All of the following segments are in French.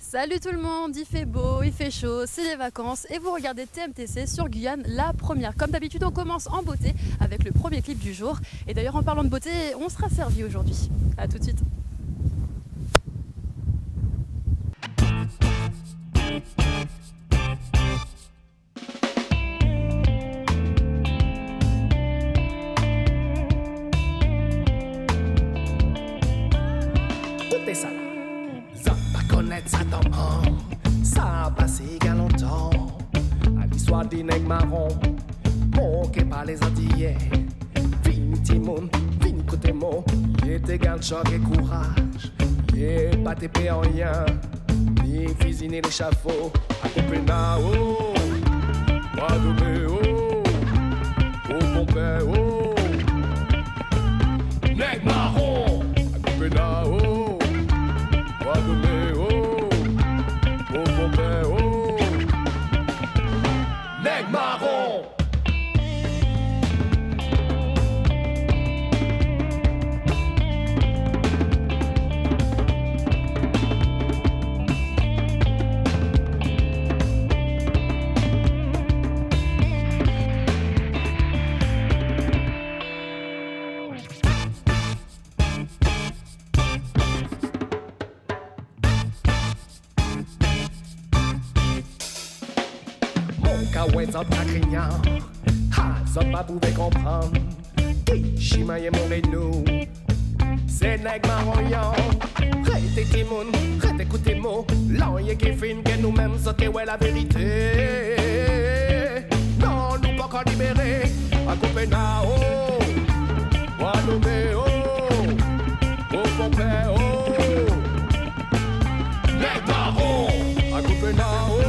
Salut tout le monde, il fait beau, il fait chaud, c'est les vacances et vous regardez TMTC sur Guyane, la première. Comme d'habitude, on commence en beauté avec le premier clip du jour. Et d'ailleurs, en parlant de beauté, on sera servi aujourd'hui. A tout de suite. Écoutez ça là. Ça pas connaître ça dans ça a passé il y a longtemps. À l'histoire des nègres marrons, moqué par les Antillais. Vini Timoun, vini côté mot. Il était garde choc et courage. Il est pas tépé en rien. Ni fusil ni l'échafaud. À Copenhague, Guadeloupe, au Pompéo. Nègres marrons, à Copenhague, Guadeloupe. Nègre marron. Ouais, ça pas craignant, ça pas pouvait comprendre. Qui chimaye mon renou, c'est nègre marron. Rete Timoun, rete écoutez mots. L'an y'a qui fin que nous-mêmes sauter ouais la vérité. Non, nous pas qu'à libérer. À Copenhague, Guadeloupe, au Pompéo. Nègre marron, à Copenhague,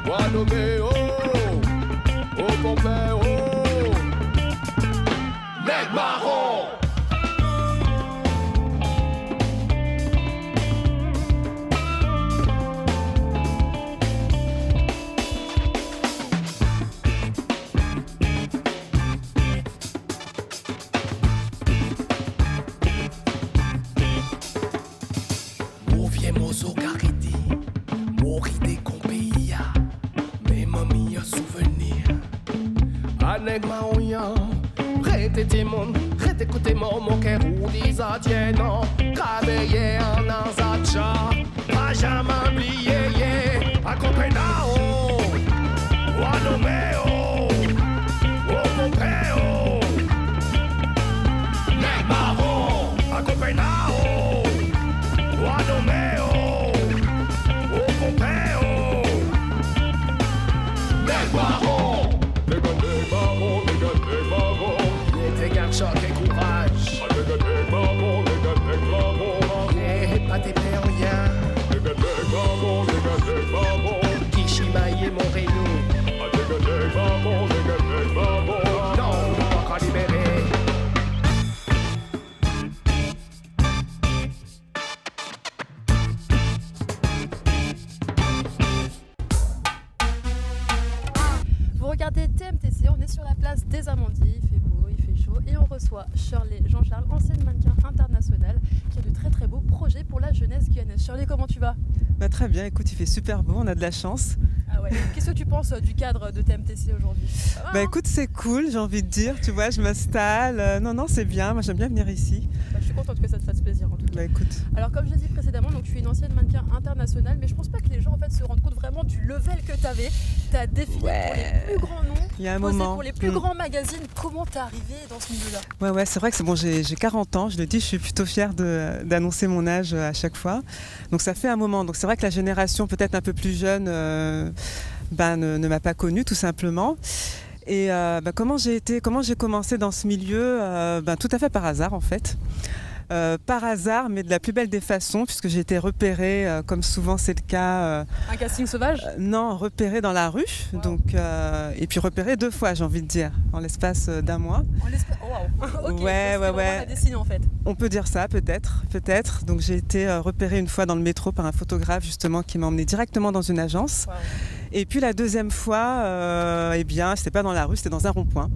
Guadeloupe. Nègre marron. Mon vieux mozo carrédi, mourir des compéia, mais mamie a souvenir. Nègre marron, rete Timoun, rete écoutez mon cœur ou des atiennes. Travailler en Anzacha, pas jamais oublier. À Copenhague, Guadeloupe, au Pompéo. Nègre marron, à Copenhague, Guadeloupe, au Pompéo. Nègre marron. Choc et courage. Yeah, pas tes pères, rien. Qui chimaille mon rénou. Non, pas encore libéré. Vous regardez TMTC, on est sur la place des Amandiers, il fait beau, il fait chaud et on reçoit Shirley Jean-Charles, ancienne mannequin internationale qui a de très très beaux projets pour la jeunesse guyanaise. Shirley, comment tu vas ? Très bien, écoute, il fait super beau, on a de la chance. Ah ouais. Qu'est-ce que tu penses du cadre de TMTC aujourd'hui ? Écoute, c'est cool, j'ai envie de dire, tu vois, je m'installe. Non, c'est bien, moi j'aime bien venir ici. Je suis contente que ça te fasse plaisir en tout cas. Écoute. Alors comme je l'ai dit précédemment, donc, tu es une ancienne mannequin internationale, mais je pense pas que les gens en fait se rendent compte vraiment du level que tu avais. Tu as défilé pour les plus grands noms, il y a un posé moment. pour les plus grands magazines. Comment t'es arrivée dans ce milieu-là ? Ouais, c'est vrai que c'est bon, j'ai 40 ans, je le dis, je suis plutôt fière d'annoncer mon âge à chaque fois. Donc ça fait un moment. Donc c'est vrai que la génération peut-être un peu plus jeune ne m'a pas connue tout simplement. Et comment j'ai commencé dans ce milieu tout à fait par hasard en fait. Par hasard, mais de la plus belle des façons, puisque j'ai été repérée, comme souvent c'est le cas. Un casting sauvage ? Non, repérée dans la rue, wow. Donc, et puis repérée 2 fois, j'ai envie de dire, en l'espace d'1 mois. Wow. Ok, ouais. La destinée en fait. On peut dire ça, peut-être. Donc j'ai été repérée une fois dans le métro par un photographe justement qui m'a emmenée directement dans une agence. Wow. Et puis la deuxième fois, eh bien, c'était pas dans la rue, c'était dans un rond-point,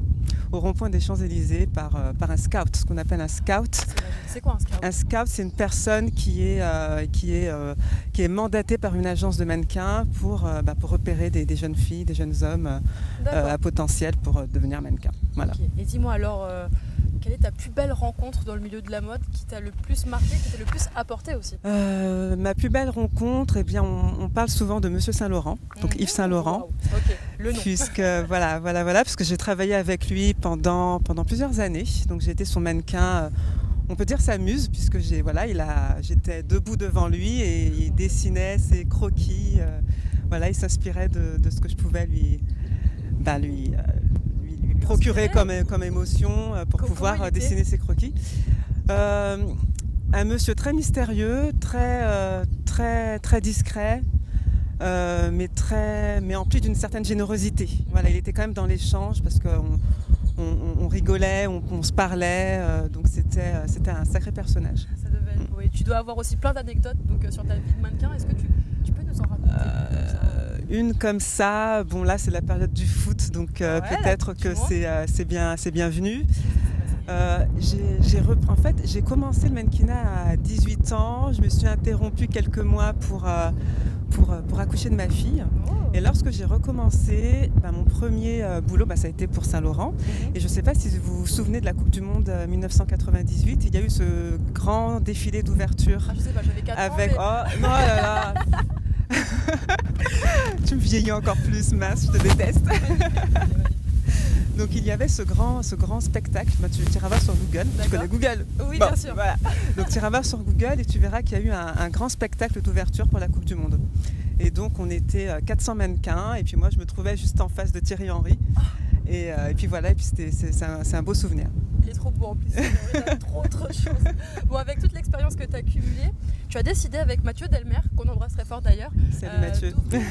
au rond-point des Champs-Élysées par un scout, ce qu'on appelle un scout. C'est quoi un scout? Un scout, c'est une personne qui est mandatée par une agence de mannequins pour repérer des jeunes filles, des jeunes hommes à potentiel pour devenir mannequins. Voilà. Okay. Et dis-moi alors, quelle est ta plus belle rencontre dans le milieu de la mode qui t'a le plus marqué, qui t'a le plus apporté aussi? Ma plus belle rencontre, eh bien, on parle souvent de Monsieur Saint-Laurent, donc Yves Saint-Laurent. Wow. Okay. Le nom. Puisque parce que j'ai travaillé avec lui pendant plusieurs années. Donc j'ai été son mannequin. On peut dire sa muse, puisque j'étais debout devant lui et il dessinait ses croquis. Il s'inspirait de ce que je pouvais lui procurer comme émotion pour pouvoir dessiner ses croquis. Un monsieur très mystérieux, très discret, mais empli d'une certaine générosité. Voilà, il était quand même dans l'échange parce qu'on rigolait, on se parlait, donc c'était un sacré personnage. Ça devait être beau. Et tu dois avoir aussi plein d'anecdotes sur ta vie de mannequin. Est-ce que tu peux nous en raconter une comme ça, bon là c'est la période du foot, donc peut-être que c'est bienvenu. J'ai commencé le mannequinat à 18 ans, je me suis interrompue quelques mois pour accoucher de ma fille. Et lorsque j'ai recommencé, mon premier boulot, ça a été pour Saint-Laurent. Et je ne sais pas si vous vous souvenez de la Coupe du Monde 1998, il y a eu ce grand défilé d'ouverture. Je sais pas, j'avais 4 ans. Mais... Oh non là là. Tu me vieillis encore plus, mince, je te déteste. Donc il y avait ce grand spectacle. Tu iras voir sur Google. D'accord. Tu connais Google? Oui, bien sûr. Voilà. Donc tu iras voir sur Google et tu verras qu'il y a eu un grand spectacle d'ouverture pour la Coupe du Monde. Et donc on était 400 mannequins et puis moi je me trouvais juste en face de Thierry Henry. Et puis voilà, et puis c'est un beau souvenir. Il est trop beau en plus, il y a trop de choses. Bon, avec toute l'expérience que tu as cumulée, tu as décidé avec Mathieu Delmer, qu'on embrasse très fort d'ailleurs. Salut Mathieu. Donc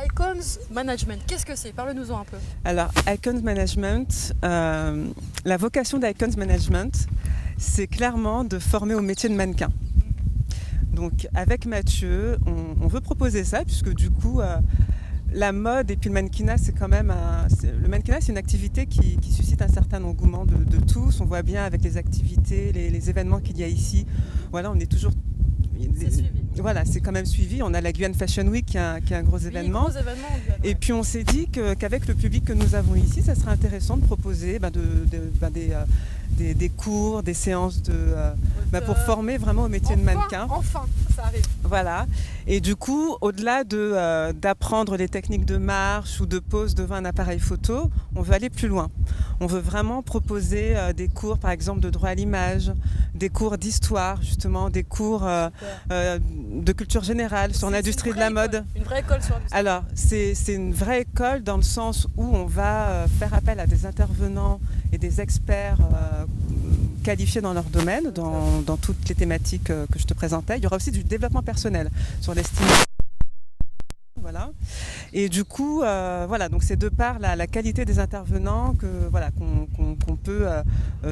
Icons Management, qu'est-ce que c'est? Parle-nous-en un peu. Alors Icons Management, la vocation d'Icons Management, c'est clairement de former au métier de mannequin. Donc avec Mathieu, on veut proposer ça, puisque du coup... la mode et puis le mannequinat, c'est quand même le mannequinat, c'est une activité qui suscite un certain engouement de tous. On voit bien avec les activités, les événements qu'il y a ici. Voilà, on est toujours. C'est suivi. Voilà, c'est quand même suivi. On a la Guyane Fashion Week qui est un gros événement. Gros événement en Guyane, et puis on s'est dit qu'avec le public que nous avons ici, ça serait intéressant de proposer des cours, des séances pour former vraiment au métier de mannequin. Enfin, ça arrive. Voilà. Et du coup, au-delà d'apprendre les techniques de marche ou de pose devant un appareil photo, on veut aller plus loin. On veut vraiment proposer des cours, par exemple, de droit à l'image, des cours d'histoire, justement, des cours de culture générale sur l'industrie de la mode. Une vraie école sur l'industrie. Alors, c'est une vraie école dans le sens où on va faire appel à des intervenants et des experts qualifiés dans leur domaine, dans toutes les thématiques que je te présentais. Il y aura aussi du développement personnel sur l'estime. Voilà. Et du coup, donc c'est de par la qualité des intervenants qu'on peut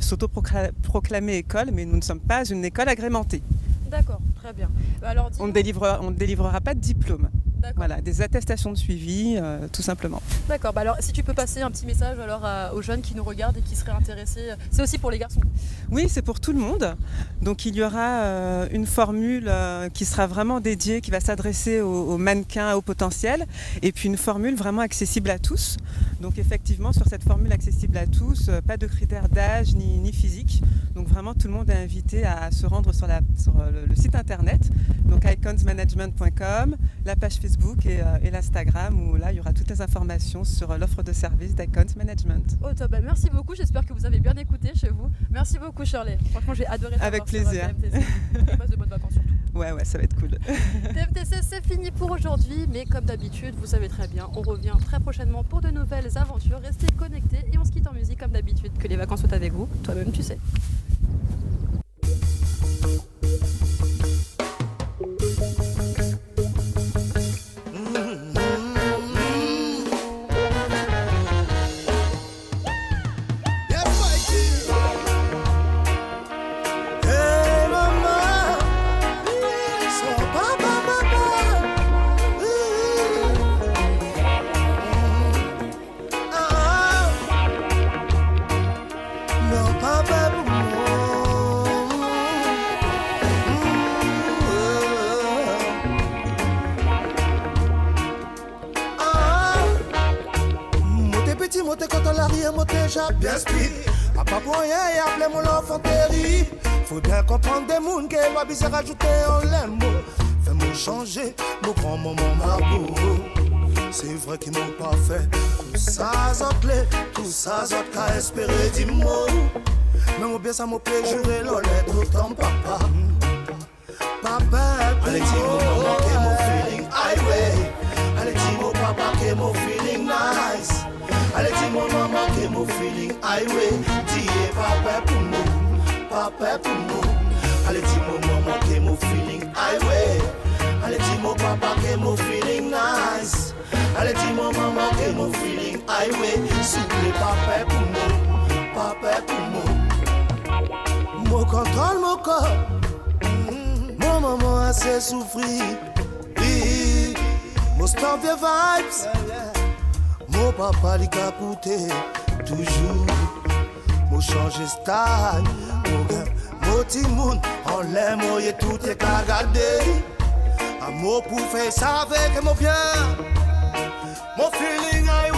s'autoproclamer école, mais nous ne sommes pas une école agrémentée. D'accord, très bien. Alors, on ne délivrera pas de diplôme. Voilà, des attestations de suivi, tout simplement. D'accord, alors si tu peux passer un petit message aux jeunes qui nous regardent et qui seraient intéressés, c'est aussi pour les garçons? Oui, c'est pour tout le monde. Donc il y aura une formule qui sera vraiment dédiée, qui va s'adresser aux mannequins, aux potentiels, et puis une formule vraiment accessible à tous. Donc effectivement, sur cette formule accessible à tous, pas de critères d'âge ni physique. Donc vraiment, tout le monde est invité à se rendre sur le site internet, donc iconsmanagement.com, la page Facebook et l'Instagram, où là, il y aura toutes les informations sur l'offre de service d'Icons Management. Oh top, merci beaucoup, j'espère que vous avez bien écouté chez vous. Merci beaucoup Shirley, franchement j'ai adoré t'avoir. Avec plaisir. TMTC. Passe de bonnes vacances surtout. Ouais, ça va être cool. TMTC, c'est fini pour aujourd'hui, mais comme d'habitude, vous savez très bien, on revient très prochainement pour de nouvelles aventures. Restez connectés et on se quitte en musique comme d'habitude. Que les vacances soient avec vous, toi-même tu sais. crier mon déjà bien speed. A pas pour rien, et appelez mon enfant terrible. Faut bien comprendre des mouns qui va bien rajouter en l'aime. Fais-moi changer, mon grand moment margot. C'est vrai qu'ils m'ont pas fait tout ça, clé, tout ça, qu'à espérer, dis-moi. Mais mon bien, ça m'a fait jurer l'honnête autant, papa. Papa, allez, dis-moi, maman, que mon feeling highway. Allez, dis-moi, papa, que mon feeling nice. Allez, dis-moi, maman, que mon feeling highway. Dis, papa, pour nous, papa, pour nous. Allez, dis-moi, maman, que mon feeling highway. Allez, dis-moi, papa, que mon feeling nice. Allez, dis-moi, maman, que mon feeling highway. Souple, papa, pour nous, papa, pour nous. Mon contrôle, mon corps. Mon maman assez souffri. Mon stop de vibes. Mon papa li ka coûté toujours. Mon changer style. Mon timoun en l'aime, y'a tout est qu'à garder. Amour pour faire ça avec mon bien. Mon feeling highway.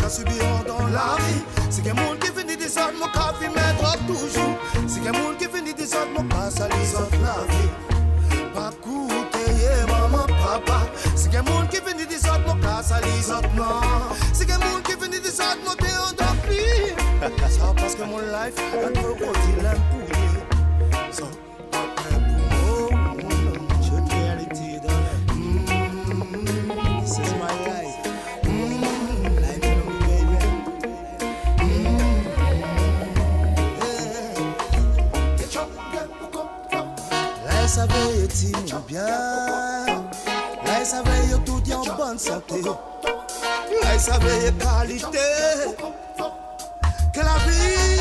Subiront dans la vie. C'est qu'un monde qui finit des autres, mon café mettra toujours. C'est qu'un monde qui finit des autres, mon passe à les autres la vie. Pas coûter, maman, papa. C'est qu'un monde qui finit des autres, mon casse à les autres, non. C'est qu'un monde qui finit des autres, mon thé en d'empli. Ça parce que mon life, un peu côté l'impouillé. Ça, après pour moi, je réalité dans this is my life. Ça veille et bien. Là, ça veille tout en bonne santé. Là, ça veille qualité. Que la vie